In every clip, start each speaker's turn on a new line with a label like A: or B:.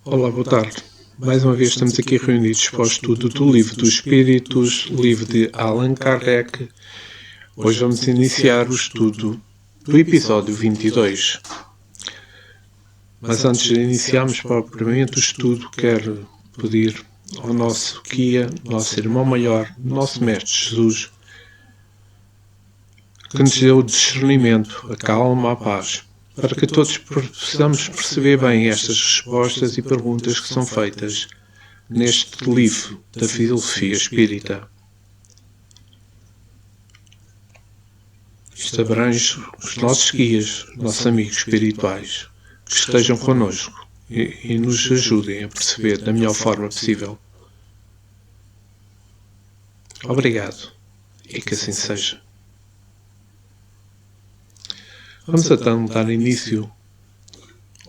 A: Olá, boa tarde. Mais uma vez estamos aqui reunidos para o estudo do Livro dos Espíritos, livro de Allan Kardec. Hoje vamos iniciar o estudo do episódio 22. Mas antes de iniciarmos propriamente o estudo, quero pedir ao nosso guia, nosso irmão maior, nosso Mestre Jesus, que nos dê o discernimento, a calma, a paz, para que todos possamos perceber bem estas respostas e perguntas que são feitas neste livro da filosofia espírita. Isto abrange os nossos guias, nossos amigos espirituais, que estejam connosco e nos ajudem a perceber da melhor forma possível. Obrigado, e que assim seja. Vamos então dar início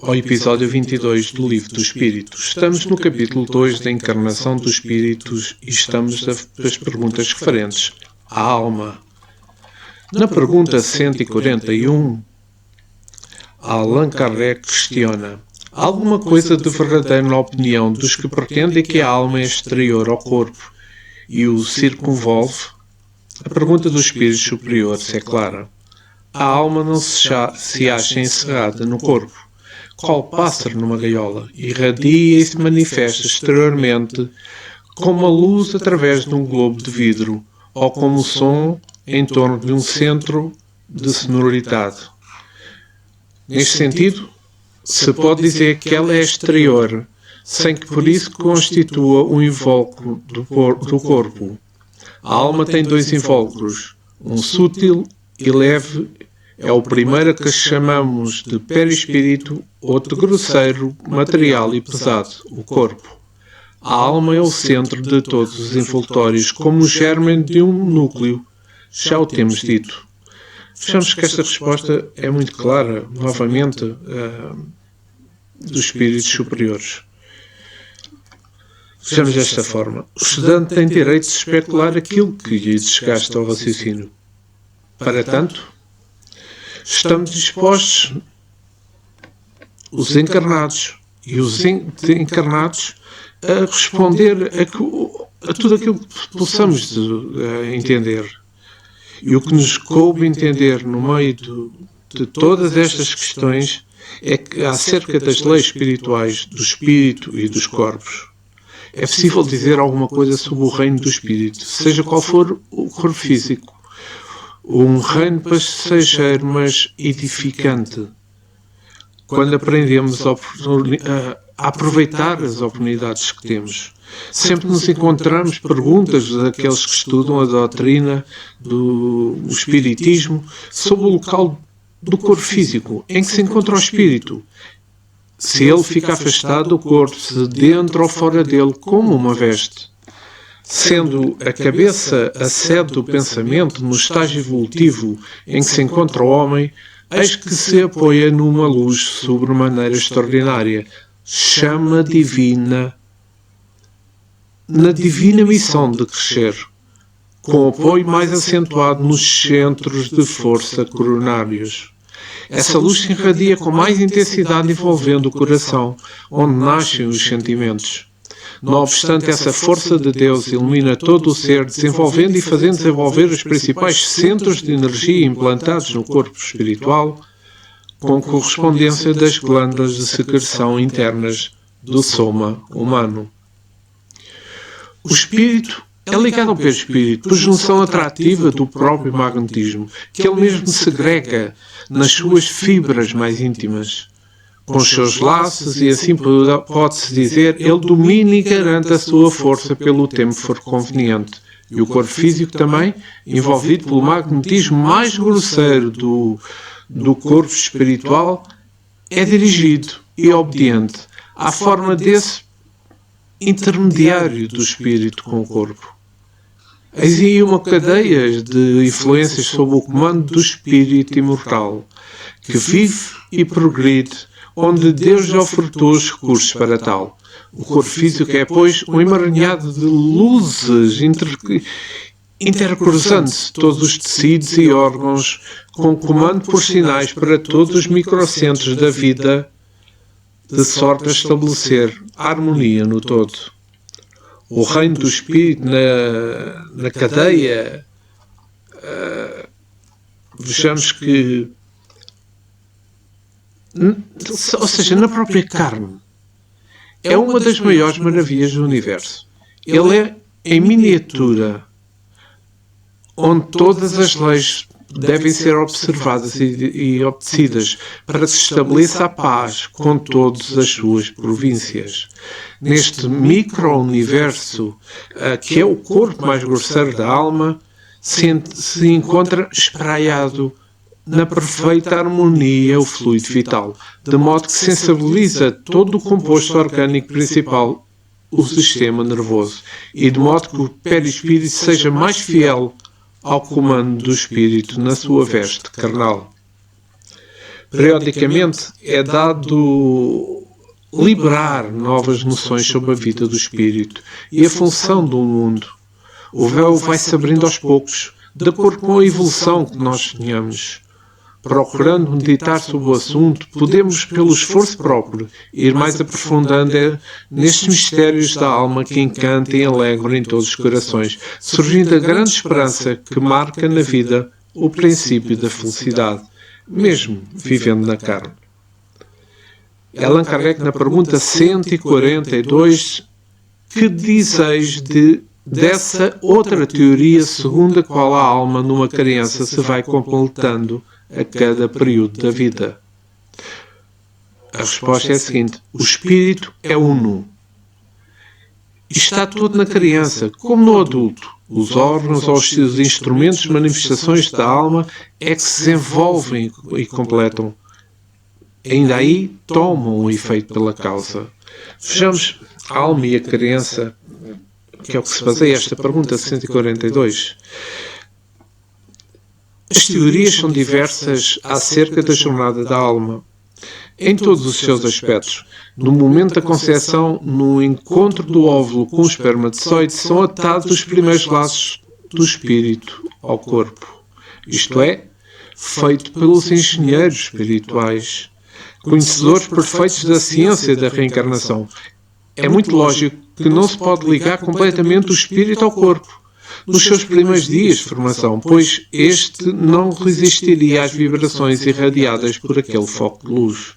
A: ao episódio 22 do Livro dos Espíritos. Estamos no capítulo 2 da Encarnação dos Espíritos e estamos nas perguntas referentes à alma. Na pergunta 141, Allan Kardec questiona: há alguma coisa de verdadeiro na opinião dos que pretendem que a alma é exterior ao corpo e o circunvolve? A pergunta dos espíritos superiores é clara. A alma não se acha encerrada no corpo, qual pássaro numa gaiola, irradia e se manifesta exteriormente como a luz através de um globo de vidro ou como o som em torno de um centro de sonoridade. Neste sentido, se pode dizer que ela é exterior, sem que por isso constitua um invólucro do corpo. A alma tem dois invólucros, um sútil e leve é o primeiro que chamamos de perispírito, outro grosseiro, material e pesado, o corpo. A alma é o centro de todos os envoltórios, como o germe de um núcleo. Já o temos dito. Vejamos que esta resposta é muito clara, novamente, dos espíritos superiores. Vejamos desta forma. O estudante tem direito de especular aquilo que lhe desgasta ao raciocínio. Para tanto, estamos dispostos, os encarnados e os desencarnados, a responder a tudo aquilo que possamos entender. E o que nos coube entender no meio de todas estas questões é que acerca das leis espirituais do espírito e dos corpos. É possível dizer alguma coisa sobre o reino do espírito, seja qual for o corpo físico. Um reino passageiro, mas edificante. Quando aprendemos a aproveitar as oportunidades que temos. Sempre nos encontramos perguntas daqueles que estudam a doutrina do espiritismo sobre o local do corpo físico, em que se encontra o espírito. Se ele fica afastado do corpo, se dentro ou fora dele, como uma veste. Sendo a cabeça a sede do pensamento no estágio evolutivo em que se encontra o homem, eis que se apoia numa luz sobremaneira extraordinária, chama divina, na divina missão de crescer, com apoio mais acentuado nos centros de força coronários. Essa luz se irradia com mais intensidade envolvendo o coração, onde nascem os sentimentos. Não obstante, essa força de Deus ilumina todo o ser, desenvolvendo e fazendo desenvolver os principais centros de energia implantados no corpo espiritual, com correspondência das glândulas de secreção internas do soma humano. O espírito é ligado ao perispírito por junção atrativa do próprio magnetismo, que ele mesmo segrega nas suas fibras mais íntimas. Com os seus laços, e assim pode-se dizer, ele domina e garante a sua força pelo tempo for conveniente. E o corpo físico também, envolvido pelo magnetismo mais grosseiro do corpo espiritual, é dirigido e obediente à forma desse intermediário do espírito com o corpo. Eis aí uma cadeia de influências sob o comando do espírito imortal, que vive e progride onde Deus lhe ofertou os recursos para tal. O corpo físico é, pois, um emaranhado de luzes intercruzando-se todos os tecidos e órgãos, com comando por sinais para todos os microcentros da vida de sorte a estabelecer harmonia no todo. O reino do Espírito na cadeia, vejamos que, ou seja, na própria carne, é uma das maiores maravilhas do universo. Ele é em miniatura, onde todas as leis devem ser observadas e obedecidas para que se estabeleça a paz com todas as suas províncias. Neste micro-universo, que é o corpo mais grosseiro da alma, se encontra espraiado na perfeita harmonia o fluido vital, de modo que sensibiliza todo o composto orgânico principal, o sistema nervoso, e de modo que o perispírito seja mais fiel ao comando do espírito na sua veste carnal. Periodicamente é dado liberar novas noções sobre a vida do espírito e a função do mundo. O véu vai-se abrindo aos poucos, de acordo com a evolução que nós tenhamos. Procurando meditar sobre o assunto, podemos, pelo esforço próprio, ir mais aprofundando nestes mistérios da alma que encantam e alegram em todos os corações, surgindo a grande esperança que marca na vida o princípio da felicidade, mesmo vivendo na carne. Allan Kardec, na pergunta 142, que dizeis dessa outra teoria segundo a qual a alma numa criança se vai completando a cada período da vida? A resposta é a seguinte: o espírito é uno. E está tudo na criança, como no adulto. Os órgãos ou os instrumentos de manifestações da alma é que se desenvolvem e completam. Ainda aí tomam o efeito pela causa. Vejamos a alma e a criança, que é o que se baseia esta pergunta 142. As teorias são diversas acerca da jornada da alma, em todos os seus aspectos. No momento da concepção, no encontro do óvulo com o espermatozoide, são atados os primeiros laços do espírito ao corpo. Isto é, feito pelos engenheiros espirituais, conhecedores perfeitos da ciência da reencarnação. É muito lógico que não se pode ligar completamente o espírito ao corpo nos seus primeiros dias de formação, pois este não resistiria às vibrações irradiadas por aquele foco de luz.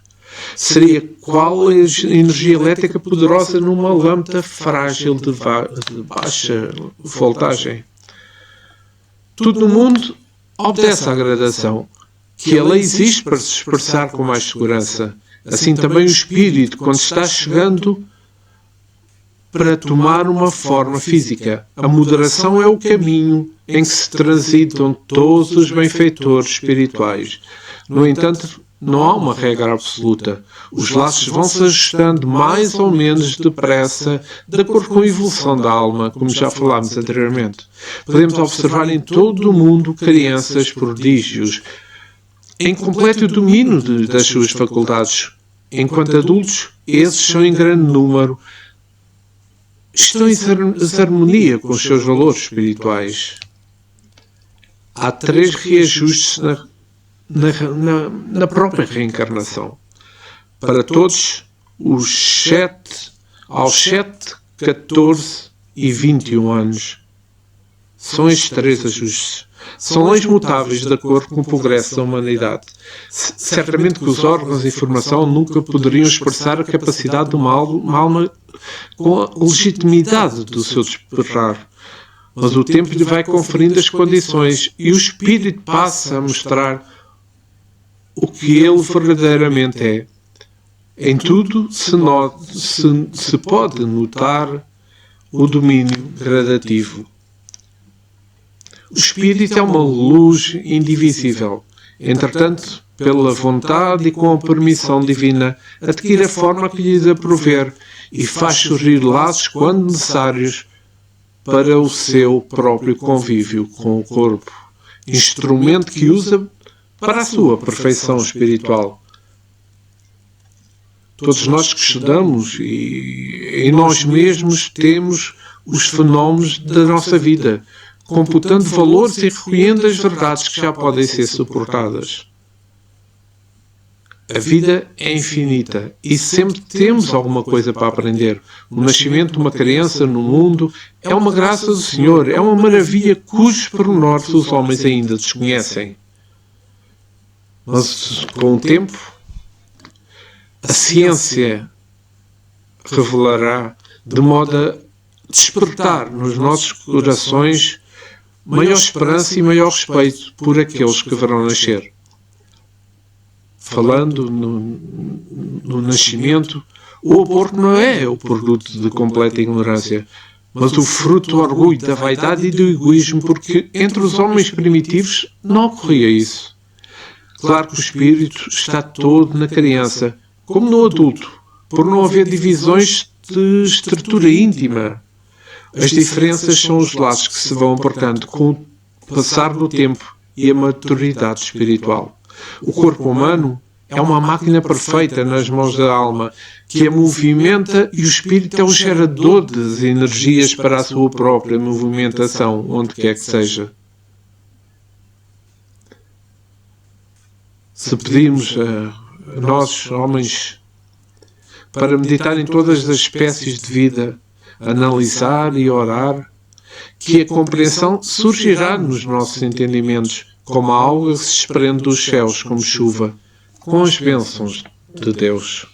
A: Seria qual a energia elétrica poderosa numa lâmpada frágil de baixa voltagem. Tudo no mundo obedece à gradação, que ela existe para se expressar com mais segurança. Assim também o espírito, quando está chegando para tomar uma forma física. A moderação é o caminho em que se transitam todos os benfeitores espirituais. No entanto, não há uma regra absoluta. Os laços vão se ajustando mais ou menos depressa, de acordo com a evolução da alma, como já falámos anteriormente. Podemos observar em todo o mundo crianças prodígios, em completo domínio das suas faculdades. Enquanto adultos, esses são em grande número, estão em desarmonia com os seus valores espirituais. Há 3 reajustes na própria reencarnação. Para todos, aos 7, 14 e 21 anos. São estes 3 ajustes. São leis mutáveis de acordo com o progresso da humanidade. Certamente que os órgãos de informação nunca poderiam expressar a capacidade de uma alma com a legitimidade do seu despertar. Mas o tempo lhe vai conferindo as condições e o espírito passa a mostrar o que ele verdadeiramente é. Em tudo se pode notar o domínio gradativo. O espírito é uma luz indivisível. Entretanto, pela vontade e com a permissão divina, adquire a forma que lhe aprover e faz surgir laços quando necessários para o seu próprio convívio com o corpo, instrumento que usa para a sua perfeição espiritual. Todos nós que estudamos e em nós mesmos temos os fenómenos da nossa vida, computando valores e recolhendo as verdades que já podem ser suportadas. A vida é infinita e sempre temos alguma coisa para aprender. O nascimento de uma criança no mundo é uma graça do Senhor, é uma maravilha cujos pormenores os homens ainda desconhecem. Mas, com o tempo, a ciência revelará de modo a despertar nos nossos corações maior esperança e maior respeito por aqueles que verão nascer. Falando no nascimento, o aborto não é o produto de completa ignorância, mas o fruto do orgulho, da vaidade e do egoísmo, porque entre os homens primitivos não ocorria isso. Claro que o espírito está todo na criança, como no adulto, por não haver divisões de estrutura íntima. As diferenças são os laços que se vão apertando com o passar do tempo e a maturidade espiritual. O corpo humano é uma máquina perfeita nas mãos da alma, que a movimenta, e o espírito é o gerador das energias para a sua própria movimentação, onde quer que seja. Se pedirmos a nós, homens, para meditar em todas as espécies de vida, analisar e orar, que a compreensão surgirá nos nossos entendimentos, como a alga que se desprende dos céus como chuva, com as bênçãos de Deus.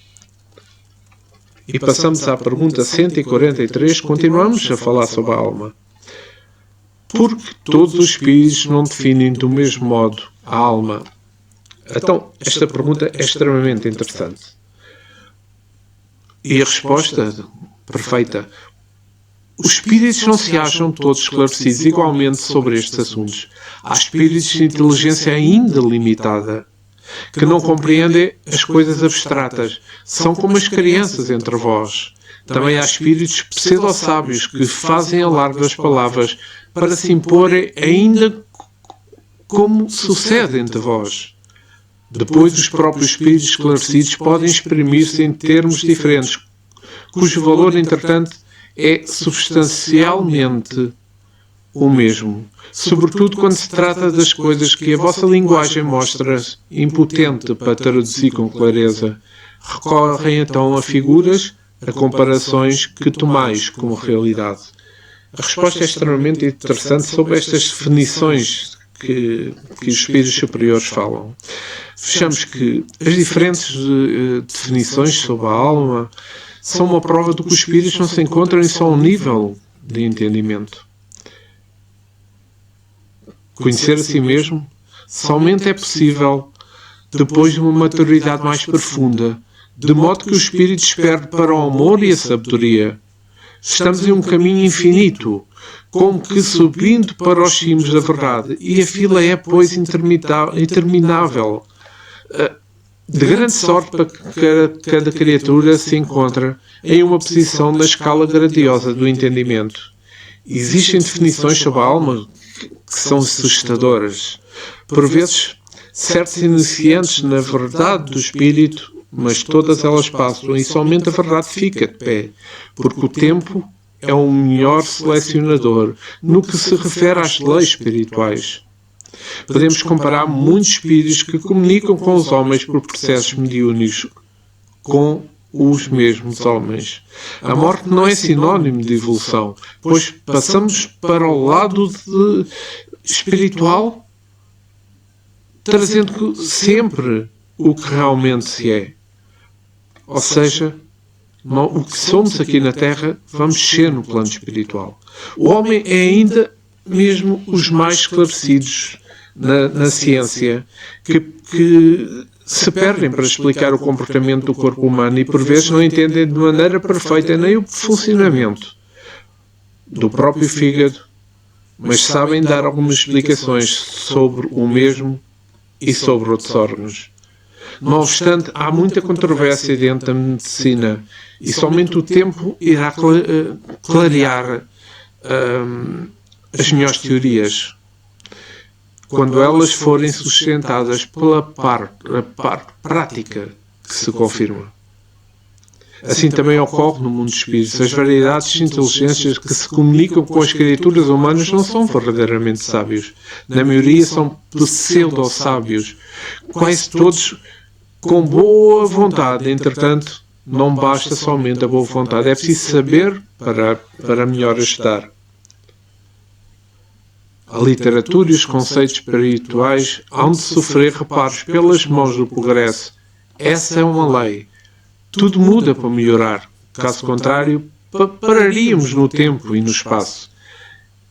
A: E passamos à pergunta 143, continuamos a falar sobre a alma. Porque todos os espíritos não definem do mesmo modo a alma? Então, esta pergunta é extremamente interessante. E a resposta perfeita. Os espíritos não se acham todos esclarecidos igualmente sobre estes assuntos. Há espíritos de inteligência ainda limitada, que não compreendem as coisas abstratas. São como as crianças entre vós. Também há espíritos pseudo-sábios que fazem alarde das palavras para se imporem ainda como sucede entre vós. Depois, os próprios espíritos esclarecidos podem exprimir-se em termos diferentes, cujo valor, entretanto, é substancialmente o mesmo, sobretudo quando se trata das coisas que a vossa linguagem mostra impotente para traduzir com clareza. Recorrem então a figuras, a comparações que tomais como realidade. A resposta é extremamente interessante sobre estas definições que os espíritos superiores falam. Fechamos que as diferentes definições sobre a alma são uma prova de que os espíritos não se encontram em só um nível de entendimento. Conhecer a si mesmo somente é possível depois de uma maturidade mais profunda, de modo que o espírito desperte para o amor e a sabedoria. Estamos em um caminho infinito, como que subindo para os cimos da verdade, e a fila é, pois, interminável. De grande sorte para que cada criatura se encontra em uma posição na escala grandiosa do entendimento. Existem definições sobre a alma que são assustadoras. Por vezes, certos iniciantes na verdade do espírito, mas todas elas passam e somente a verdade fica de pé, porque o tempo é o melhor selecionador no que se refere às leis espirituais. Podemos comparar muitos espíritos que comunicam com os homens por processos mediúnicos com os mesmos homens. A morte não é sinónimo de evolução, pois passamos para o lado espiritual, trazendo sempre o que realmente se é. Ou seja, o que somos aqui na Terra, vamos ser no plano espiritual. O homem é ainda mesmo os mais esclarecidos na ciência, que se perdem para explicar o comportamento do corpo humano e por vezes não entendem de maneira perfeita nem o funcionamento do próprio fígado, mas sabem dar algumas explicações sobre o mesmo e sobre outros órgãos. Não obstante, há muita controvérsia dentro da medicina e somente o tempo irá clarear as melhores teorias, quando elas forem sustentadas pela parte prática que se confirma. Assim também ocorre no mundo dos espíritos. As variedades de inteligências que se comunicam com as criaturas humanas não são verdadeiramente sábios. Na maioria são pseudo-sábios. Quase todos com boa vontade. Entretanto, não basta somente a boa vontade, é preciso saber para melhor ajudar. A literatura e os conceitos espirituais hão de sofrer reparos pelas mãos do progresso. Essa é uma lei. Tudo muda para melhorar. Caso contrário, pararíamos no tempo e no espaço.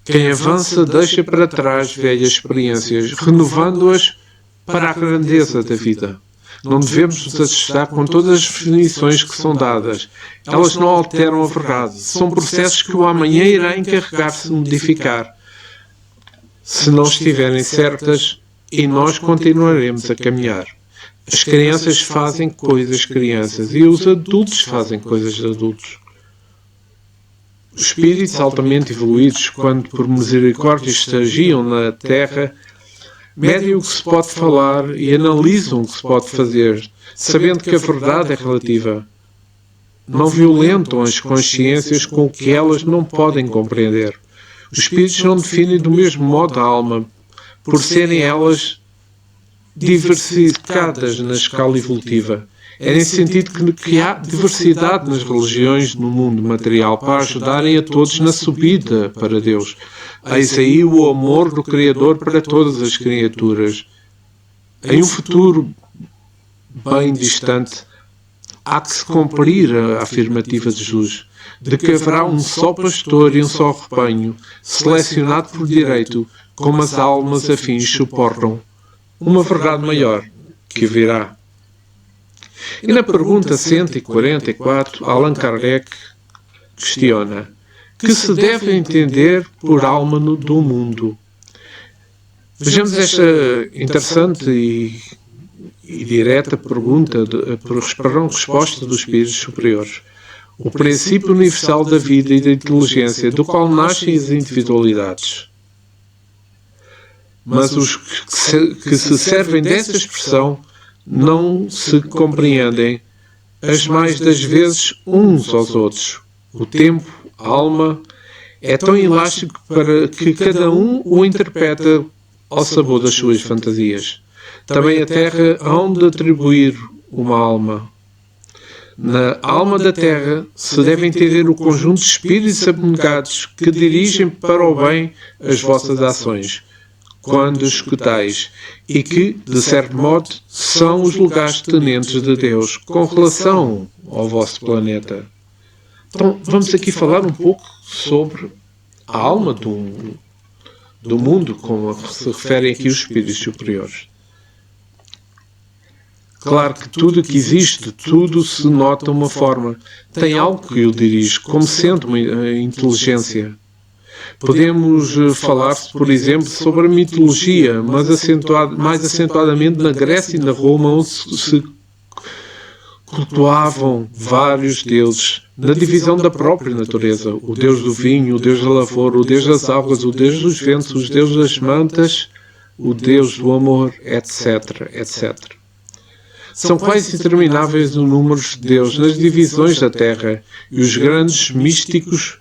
A: Quem avança deixa para trás velhas experiências, renovando-as para a grandeza da vida. Não devemos nos assustar com todas as definições que são dadas. Elas não alteram a verdade. São processos que o amanhã irá encarregar-se de modificar. Se não estiverem certas, e nós continuaremos a caminhar. As crianças fazem coisas crianças e os adultos fazem coisas de adultos. Os espíritos altamente evoluídos, quando por misericórdia estagiam na Terra, medem o que se pode falar e analisam o que se pode fazer, sabendo que a verdade é relativa. Não violentam as consciências com o que elas não podem compreender. Os espíritos não definem do mesmo modo a alma, por serem elas diversificadas na escala evolutiva. É nesse sentido que há diversidade nas religiões no mundo material para ajudarem a todos na subida para Deus. Eis aí o amor do Criador para todas as criaturas. Em um futuro bem distante, há que se cumprir a afirmativa de Jesus, de que haverá um só pastor e um só rebanho, selecionado por direito, como as almas afins suportam. Uma verdade maior, que virá. E na pergunta 144, Allan Kardec questiona: que se deve entender por alma do mundo? Vejamos esta interessante e direta pergunta para uma resposta dos espíritos superiores. O princípio universal da vida e da inteligência, do qual nascem as individualidades. Mas os que se servem dessa expressão não se compreendem, as mais das vezes, uns aos outros. O tempo, a alma, é tão elástico para que cada um o interpreta ao sabor das suas fantasias. Também a Terra hão de atribuir uma alma. Na alma da Terra se deve entender o conjunto de espíritos abnegados que dirigem para o bem as vossas ações, quando escutais, e que, de certo modo, são os lugares tenentes de Deus com relação ao vosso planeta. Então, vamos aqui falar um pouco sobre a alma do mundo, como se referem aqui os espíritos superiores. Claro que tudo que existe, tudo se nota de uma forma. Tem algo que o dirige, como sendo uma inteligência. Podemos falar, por exemplo, sobre a mitologia, mas mais acentuadamente na Grécia e na Roma, onde se cultuavam vários deuses, na divisão da própria natureza. O deus do vinho, o deus da lavoura, o deus das águas, o deus dos ventos, o deus das mantas, o deus do amor, etc., etc. São quase intermináveis o número de deuses nas divisões da terra, e os grandes místicos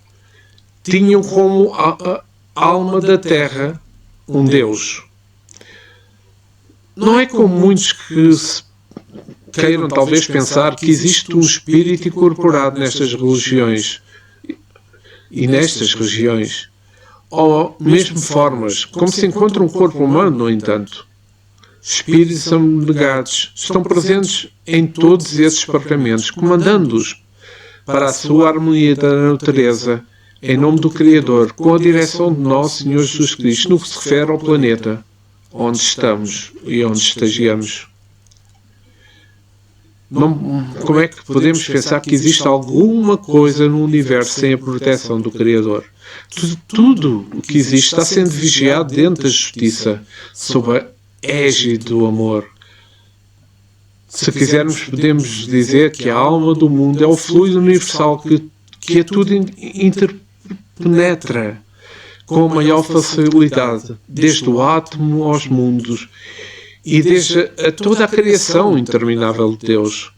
A: tinham como a alma da terra um deus. Não é como muitos que queiram talvez pensar que existe um espírito incorporado nestas religiões e nestas regiões, ou mesmo formas, como se encontra um corpo humano, no entanto. Espíritos abnegados estão presentes em todos esses departamentos, comandando-os para a sua harmonia da natureza, em nome do Criador, com a direção de nosso Senhor Jesus Cristo, no que se refere ao planeta onde estamos e onde estagiamos. Como é que podemos pensar que existe alguma coisa no universo sem a proteção do Criador? Tudo o que existe está sendo vigiado dentro da justiça, sob a égide do amor. Se quisermos, podemos dizer que a alma do mundo é o fluido universal que a tudo interpenetra com a maior facilidade, desde o átomo aos mundos e desde a toda a criação interminável de Deus.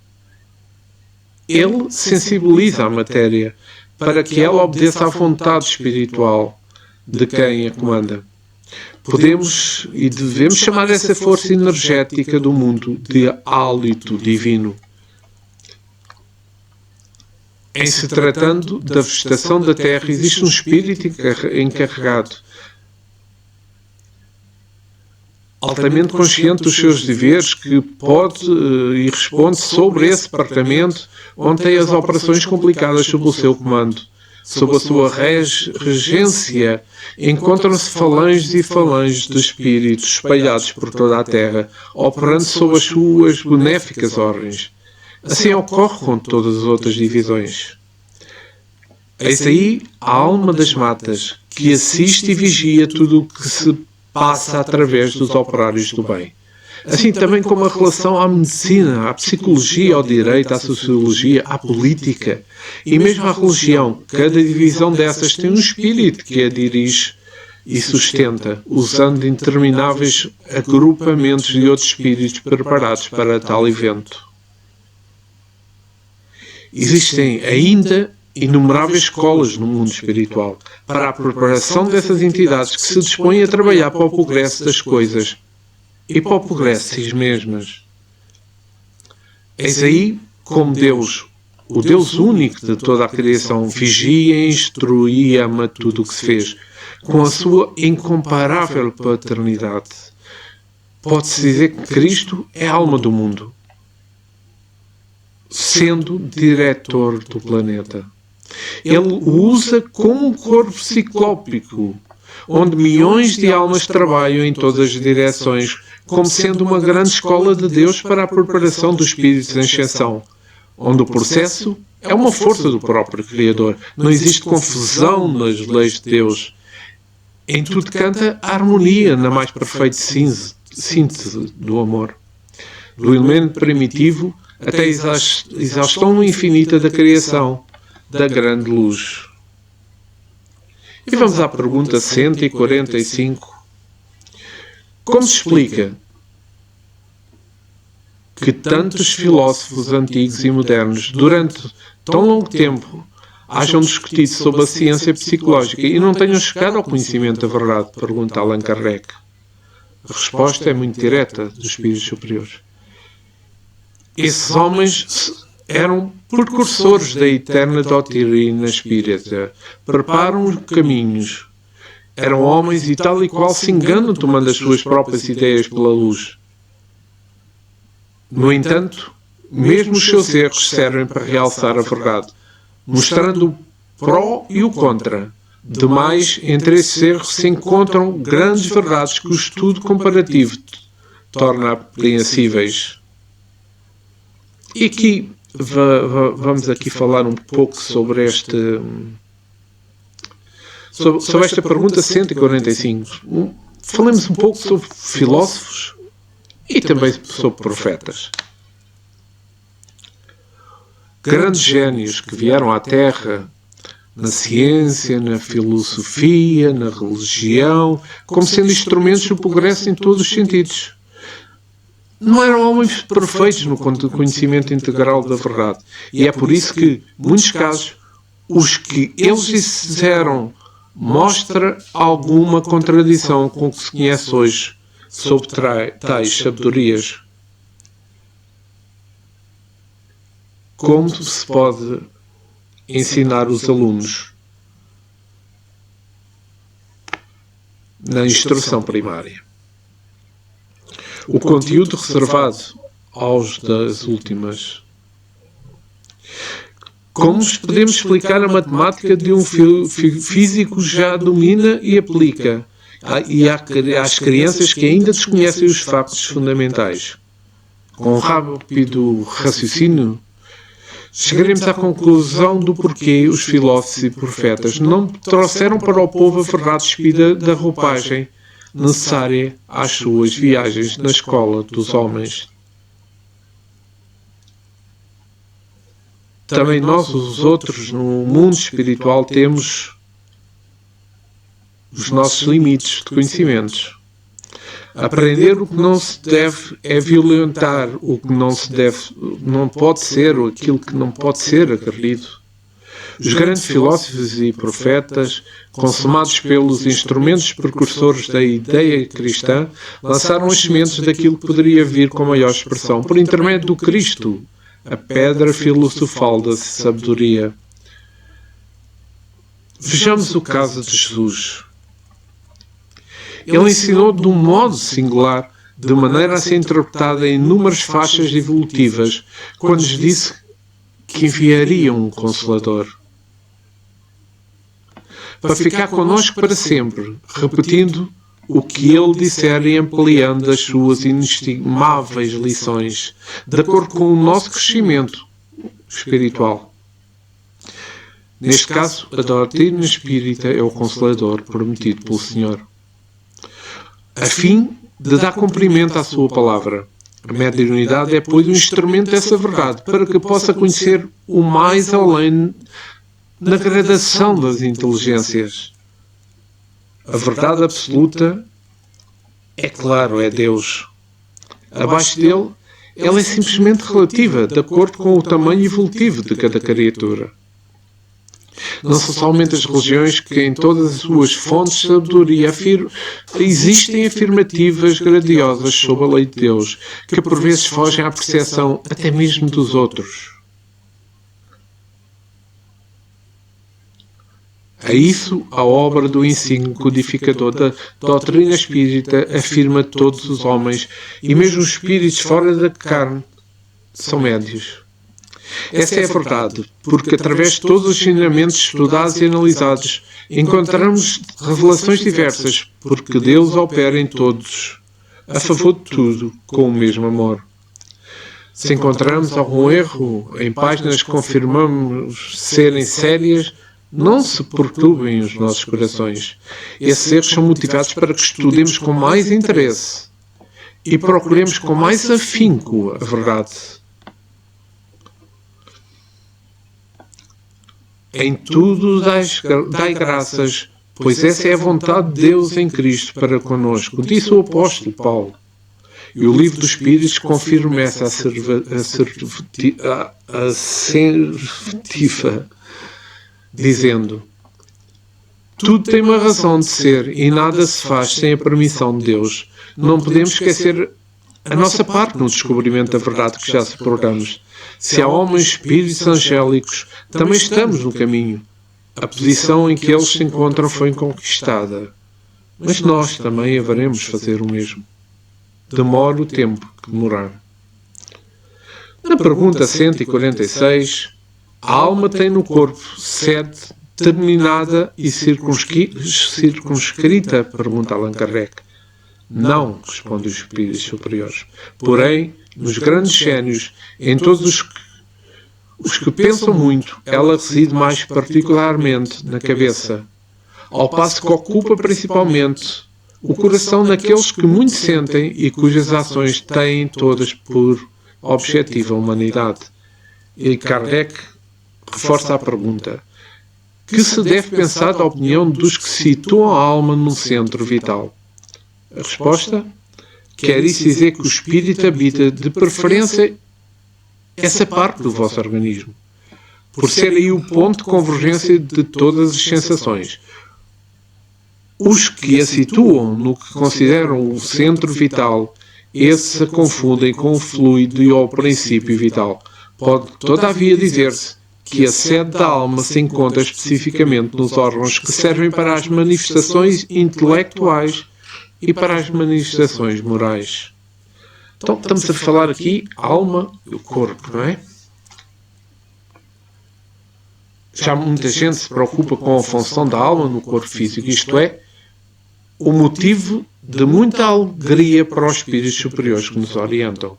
A: Ele sensibiliza a matéria para que ela obedeça à vontade espiritual de quem a comanda. Podemos e devemos chamar essa força energética do mundo de hálito divino. Em se tratando da vegetação da Terra, existe um espírito encarregado, altamente consciente dos seus deveres, que pode e responde sobre esse departamento onde tem as operações complicadas sob o seu comando. Sob a sua regência, encontram-se falanges e falanges de espíritos espalhados por toda a Terra, operando sob as suas benéficas ordens. Assim ocorre com todas as outras divisões. Eis aí a alma das matas, que assiste e vigia tudo o que se passa através dos operários do bem. Assim também como a relação à medicina, à psicologia, ao direito, à sociologia, à política e mesmo à religião. Cada divisão dessas tem um espírito que a dirige e sustenta, usando intermináveis agrupamentos de outros espíritos preparados para tal evento. Existem ainda inumeráveis escolas no mundo espiritual para a preparação dessas entidades que se dispõem a trabalhar para o progresso das coisas e para o progresso de si mesmas. Eis aí como Deus, o Deus único de toda a criação, vigia, instrui e ama tudo o que se fez, com a sua incomparável paternidade. Pode-se dizer que Cristo é a alma do mundo, sendo diretor do planeta. Ele o usa como um corpo ciclópico, onde milhões de almas trabalham em todas as direções, como sendo uma grande escola de Deus para a preparação dos espíritos em ascensão, onde o processo é uma força do próprio Criador. Não existe confusão nas leis de Deus. Em tudo canta a harmonia na mais perfeita síntese do amor. Do elemento primitivo até a exaustão infinita da criação, da grande luz. E vamos à pergunta 145. Como se explica que tantos filósofos antigos e modernos, durante tão longo tempo, hajam discutido sobre a ciência psicológica e não tenham chegado ao conhecimento da verdade? Pergunta Allan Kardec. A resposta é muito direta dos espíritos superiores. Esses homens eram precursores da eterna doutrina espírita, preparam caminhos. Eram homens e tal e qual se enganam tomando as suas próprias ideias pela luz. No entanto, mesmo os seus erros servem para realçar a verdade, mostrando o pró e o contra. Demais, entre esses erros se encontram grandes verdades que o estudo comparativo torna apreensíveis. E aqui vamos aqui falar um pouco sobre esta pergunta 145. Falemos um pouco sobre filósofos e também sobre profetas. Grandes génios que vieram à Terra na ciência, na filosofia, na religião, como sendo instrumentos do progresso em todos os sentidos. Não eram homens perfeitos no conhecimento integral da verdade. E é por isso que, em muitos casos, os que eles disseram mostra alguma contradição com o que se conhece hoje sobre tais sabedorias. Como se pode ensinar os alunos na instrução primária? O conteúdo reservado aos das últimas. Como podemos explicar a matemática de um físico já domina e aplica? E às crianças que ainda desconhecem os factos fundamentais. Com um rápido raciocínio, chegaremos à conclusão do porquê os filósofos e profetas não trouxeram para o povo a verdade despida da roupagem necessária às suas viagens na escola dos homens. Também nós, os outros, no mundo espiritual, temos os nossos limites de conhecimentos. Aprender o que não se deve é violentar o que não se deve, não pode ser, ou aquilo que não pode ser, acredito. Os grandes filósofos e profetas, consumados pelos instrumentos precursores da ideia cristã, lançaram as sementes daquilo que poderia vir com maior expressão, por intermédio do Cristo, a pedra filosofal da sabedoria. Vejamos o caso de Jesus. Ele ensinou de um modo singular, de maneira a ser interpretada em inúmeras faixas evolutivas, quando nos disse que enviaria um Consolador para ficar connosco para sempre, repetindo o que ele disser e ampliando as suas inestimáveis lições, de acordo com o nosso crescimento espiritual. Neste caso, a doutrina espírita é o Consolador prometido pelo Senhor, a fim de dar cumprimento à sua palavra. A mediunidade é, pois, um instrumento dessa verdade, para que possa conhecer o mais além na gradação das inteligências. A verdade absoluta, é claro, é Deus. Abaixo dele, ela é simplesmente relativa, de acordo com o tamanho evolutivo de cada criatura. Não são somente as religiões que, em todas as suas fontes de sabedoria, existem afirmativas gradiosas sobre a lei de Deus, que por vezes fogem à percepção até mesmo dos outros. A isso, a obra do ensino codificador da doutrina espírita afirma que todos os homens, e mesmo os espíritos fora da carne, são médios. Essa é a verdade, porque através de todos os ensinamentos estudados e analisados, encontramos revelações diversas, porque Deus opera em todos, a favor de tudo, com o mesmo amor. Se encontramos algum erro em páginas que confirmamos serem sérias, não se perturbem os nossos corações. Esses erros são motivados para que estudemos com mais interesse e procuremos com mais afinco a verdade. Em tudo dai graças, pois essa é a vontade de Deus em Cristo para conosco, disse o apóstolo Paulo. E o livro dos Espíritos confirma essa assertiva, dizendo: tudo tem uma razão de ser e nada se faz sem a permissão de Deus. Não podemos esquecer a nossa parte no descobrimento da verdade que já suportamos. Se há homens espíritos angélicos, também estamos no caminho. A posição em que eles se encontram foi conquistada. Mas nós também haveremos fazer o mesmo. Demora o tempo que demorar. Na pergunta 146, a alma tem no corpo sede determinada e circunscrita? Pergunta Allan Kardec. Não, responde os espíritos superiores. Porém, nos grandes gênios, em todos os que pensam muito, ela reside mais particularmente na cabeça, ao passo que ocupa principalmente o coração naqueles que muito sentem e cujas ações têm todas por objetivo a humanidade. E Kardec reforça a pergunta: que se deve pensar da opinião dos que situam a alma num centro vital? A resposta: quer isso dizer que o espírito habita, de preferência, essa parte do vosso organismo, por ser aí o ponto de convergência de todas as sensações. Os que a situam no que consideram o centro vital, esses se confundem com o fluido e o princípio vital. Pode, todavia, dizer-se que a sede da alma se encontra especificamente nos órgãos que servem para as manifestações intelectuais e para as manifestações morais. Então, estamos a falar aqui alma e o corpo, não é? Já muita gente se preocupa com a função da alma no corpo físico, isto é, o motivo de muita alegria para os espíritos superiores que nos orientam.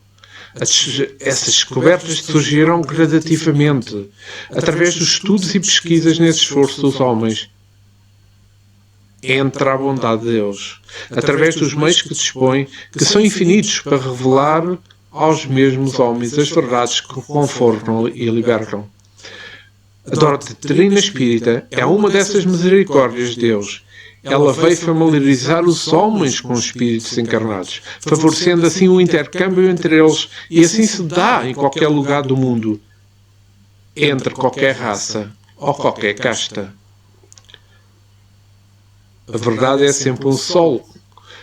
A: Essas descobertas surgirão gradativamente, através dos estudos e pesquisas nesse esforço dos homens. Entre a bondade de Deus, através dos meios que dispõe, que são infinitos para revelar aos mesmos homens as verdades que confortam e libertam. A doutrina espírita é uma dessas misericórdias de Deus. Ela veio familiarizar os homens com os espíritos encarnados, favorecendo assim o intercâmbio entre eles, e assim se dá em qualquer lugar do mundo, entre qualquer raça ou qualquer casta. A verdade é sempre um sol,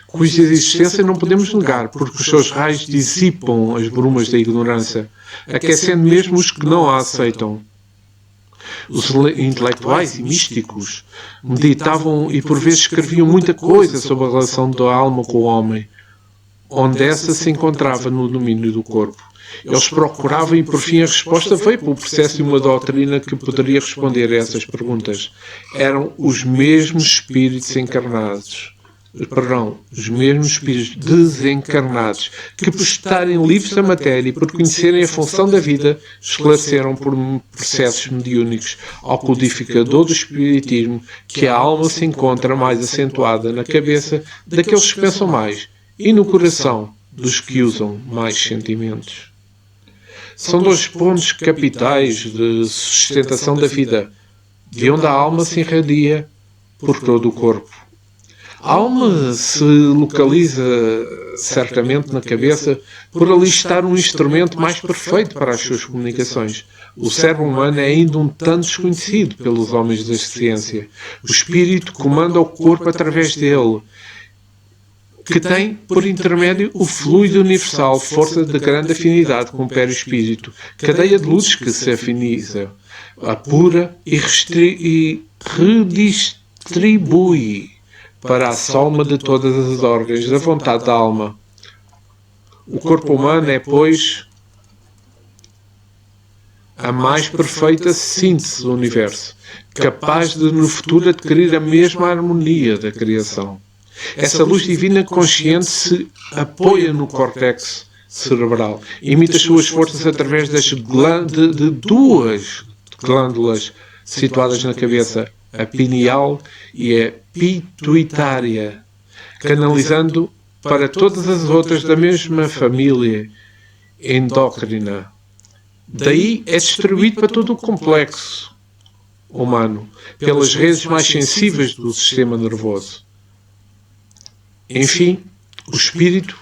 A: cuja existência não podemos negar, porque os seus raios dissipam as brumas da ignorância, aquecendo mesmo os que não a aceitam. Os intelectuais e místicos meditavam e por vezes escreviam muita coisa sobre a relação da alma com o homem, onde essa se encontrava no domínio do corpo. Eles procuravam e por fim a resposta veio pelo processo de uma doutrina que poderia responder a essas perguntas. Eram os mesmos espíritos encarnados. Os mesmos espíritos desencarnados, que por estarem livres da matéria e por conhecerem a função da vida, esclareceram por processos mediúnicos ao codificador do espiritismo que a alma se encontra mais acentuada na cabeça daqueles que pensam mais e no coração dos que usam mais sentimentos. São dois pontos capitais de sustentação da vida, de onde a alma se irradia por todo o corpo. A alma se localiza certamente na cabeça por ali estar um instrumento mais perfeito para as suas comunicações. O cérebro humano é ainda um tanto desconhecido pelos homens da ciência. O espírito comanda o corpo através dele, que tem, por intermédio, o fluido universal, força de grande afinidade com o perispírito, cadeia de luzes que se afiniza, apura e redistribui para a soma de todas as órgãos da vontade da alma. O corpo humano é, pois, a mais perfeita síntese do universo, capaz de no futuro adquirir a mesma harmonia da criação. Essa luz divina consciente se apoia no córtex cerebral, imita as suas forças através de duas glândulas situadas na cabeça, a pineal e a pituitária, canalizando para todas as outras da mesma família endócrina. Daí é distribuído para todo o complexo humano, pelas redes mais sensíveis do sistema nervoso. Enfim, o espírito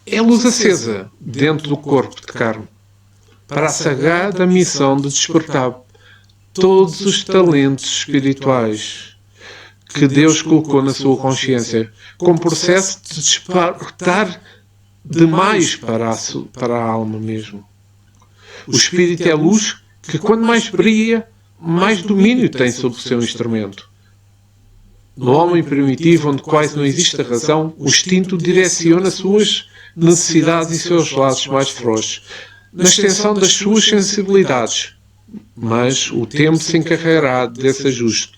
A: é luz acesa dentro do corpo de carne, para a sagrada missão de despertar todos os talentos espirituais que Deus colocou na sua consciência, com o processo de despertar demais para a alma mesmo. O espírito é a luz que, quando mais brilha, mais domínio tem sobre o seu instrumento. No homem primitivo, onde quase não existe a razão, o instinto direciona suas necessidades e seus lados mais ferozes, na extensão das suas sensibilidades. Mas o tempo se encarregará desse ajuste,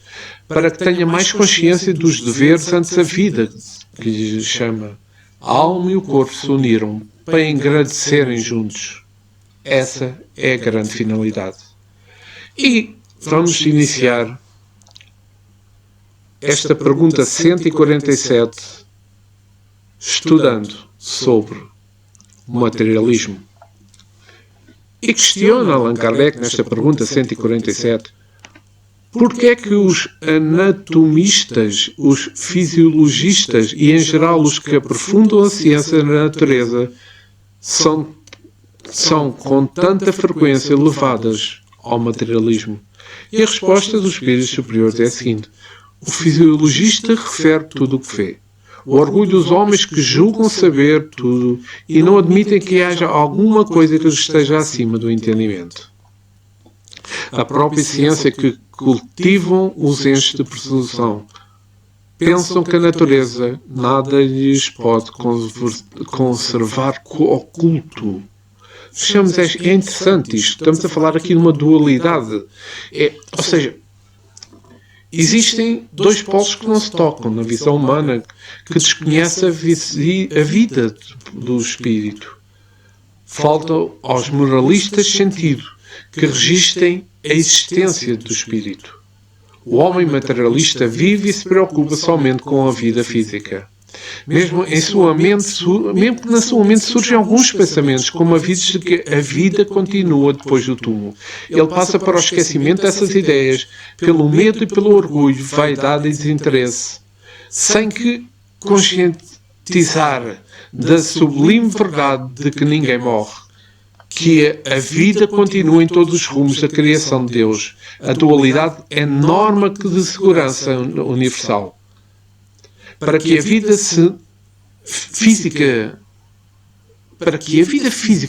A: para que tenha mais consciência dos deveres antes a vida, que lhe chama. A alma e o corpo se uniram para engrandecerem juntos. Essa é a grande finalidade. E vamos iniciar esta pergunta 147, estudando sobre o materialismo. E questiona Allan Kardec nesta pergunta 147, porque é que os anatomistas, os fisiologistas e, em geral, os que aprofundam a ciência da natureza são com tanta frequência levadas ao materialismo? E a resposta dos espíritos superiores é a seguinte: o fisiologista refere tudo o que vê. O orgulho dos homens que julgam saber tudo e não admitem que haja alguma coisa que lhes esteja acima do entendimento. A própria ciência que cultivam os enche de presunção. Pensam que a natureza nada lhes pode conservar oculto. Vejamos, é interessante isto. Estamos a falar aqui de uma dualidade. Ou seja, existem dois polos que não se tocam na visão humana, que desconhece a vida do espírito. Falta aos moralistas sentido, que registem a existência do espírito. O homem materialista vive e se preocupa somente com a vida física. Mesmo que na sua mente surgem alguns pensamentos, como avisos de que a vida continua depois do túmulo. Ele passa para o esquecimento dessas ideias, pelo medo e pelo orgulho, vaidade e desinteresse, sem que conscientizar da sublime verdade de que ninguém morre, que a vida continua em todos os rumos da criação de Deus. A dualidade é norma de segurança universal. Para que a vida física,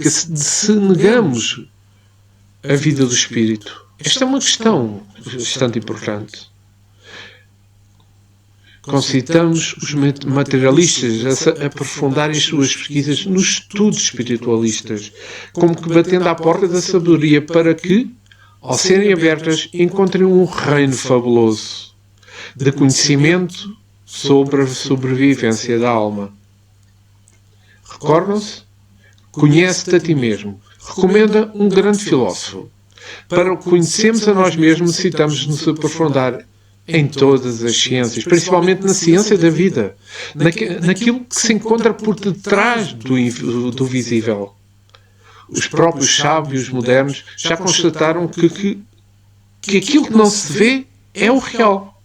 A: se negamos a vida do espírito, esta é uma questão bastante importante. Concitamos os materialistas a aprofundarem as suas pesquisas nos estudos espiritualistas, como que batendo à porta da sabedoria para que, ao serem abertas, encontrem um reino fabuloso de conhecimento sobre a sobrevivência da alma. Recordam-se? Conhece-te a ti mesmo. Recomenda um grande filósofo. Para conhecermos a nós mesmos, necessitamos nos aprofundar em todas as ciências, principalmente na ciência da vida, naquilo que se encontra por detrás do visível. Os próprios sábios modernos já constataram que aquilo que não se vê é o real.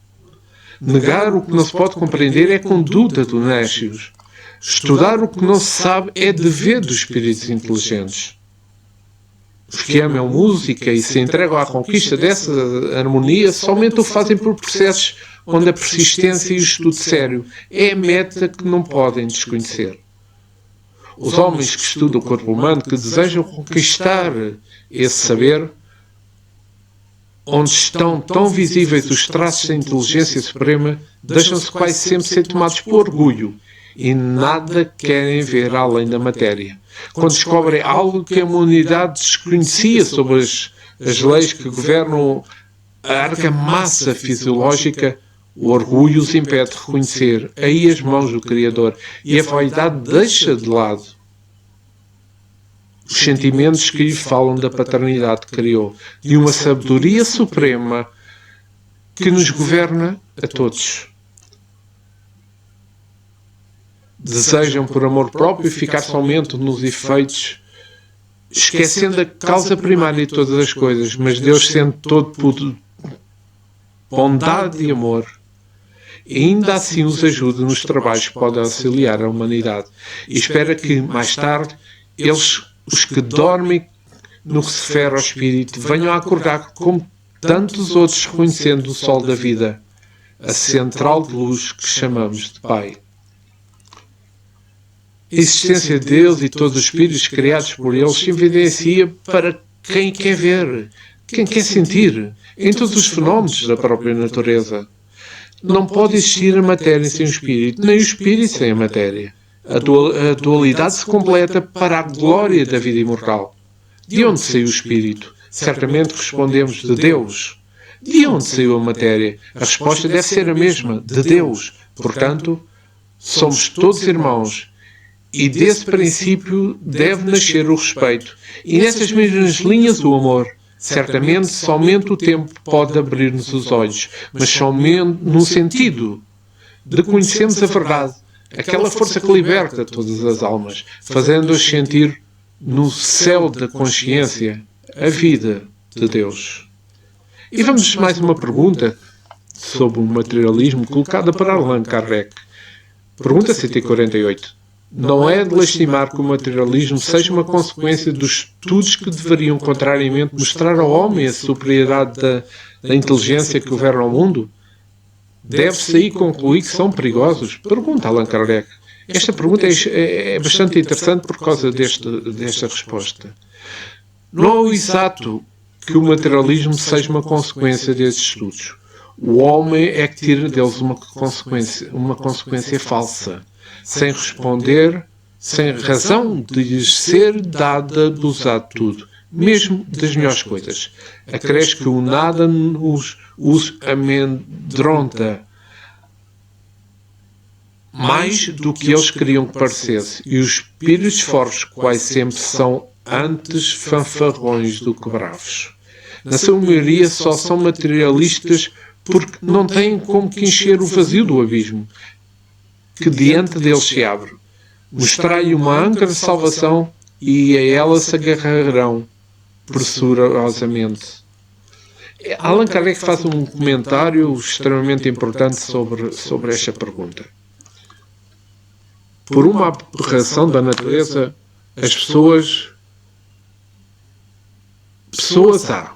A: Negar o que não se pode compreender é conduta do Nécios. Estudar o que não se sabe é dever dos espíritos inteligentes. Os que amam música e se entregam à conquista dessa harmonia somente o fazem por processos onde a persistência e o estudo sério é a meta que não podem desconhecer. Os homens que estudam o corpo humano, que desejam conquistar esse saber, onde estão tão visíveis os traços da inteligência suprema, deixam-se quase sempre ser tomados por orgulho e nada querem ver além da matéria. Quando descobrem algo que a humanidade desconhecia sobre as leis que governam a argamassa fisiológica, o orgulho os impede de reconhecer aí as mãos do Criador e a vaidade deixa de lado os sentimentos que lhe falam da paternidade que criou, de uma sabedoria suprema que nos governa a todos. Desejam, por amor próprio, ficar somente nos efeitos, esquecendo a causa primária de todas as coisas, mas Deus, sendo todo por bondade e amor, ainda assim os ajuda nos trabalhos que podem auxiliar a humanidade e espera que, mais tarde, eles, os que dormem no que se refere ao Espírito, venham a acordar como tantos outros, reconhecendo o sol da vida, a central de luz que chamamos de Pai. A existência de Deus e todos os espíritos criados por Ele se evidencia para quem quer ver, quem quer sentir, em todos os fenómenos da própria natureza. Não pode existir a matéria sem o espírito, nem o espírito sem a matéria. A dualidade se completa para a glória da vida imortal. De onde saiu o espírito? Certamente respondemos de Deus. De onde saiu a matéria? A resposta deve ser a mesma, de Deus. Portanto, somos todos irmãos. E desse princípio deve nascer o respeito. E nessas mesmas linhas o amor. Certamente, somente o tempo pode abrir-nos os olhos, mas somente no sentido de conhecermos a verdade, aquela força que liberta todas as almas, fazendo-as sentir no céu da consciência a vida de Deus. E vamos mais uma pergunta sobre o materialismo colocada para Allan Kardec. Pergunta 148. Não é de lastimar que o materialismo seja uma consequência dos estudos que deveriam, contrariamente, mostrar ao homem a superioridade da inteligência que governa o mundo? Deve-se aí concluir que são perigosos? Pergunta Allan Kardec. Esta pergunta é bastante interessante por causa desta resposta. Não é o exato que o materialismo seja uma consequência desses estudos. O homem é que tira deles uma consequência falsa, sem responder, sem razão de lhes ser dada de usar tudo, mesmo das melhores coisas. Acresce que o nada os amedronta mais do que eles queriam que parecesse, e os espíritos fortes, quais sempre são antes fanfarrões do que bravos. Na sua maioria só são materialistas porque não têm como que encher o vazio do abismo que diante deles se abre. Mostrai uma âncora de salvação e a ela se agarrarão pressurosamente. Allan Kardec faz um comentário extremamente importante sobre esta pergunta. Por uma aberração da natureza, as pessoas pessoas há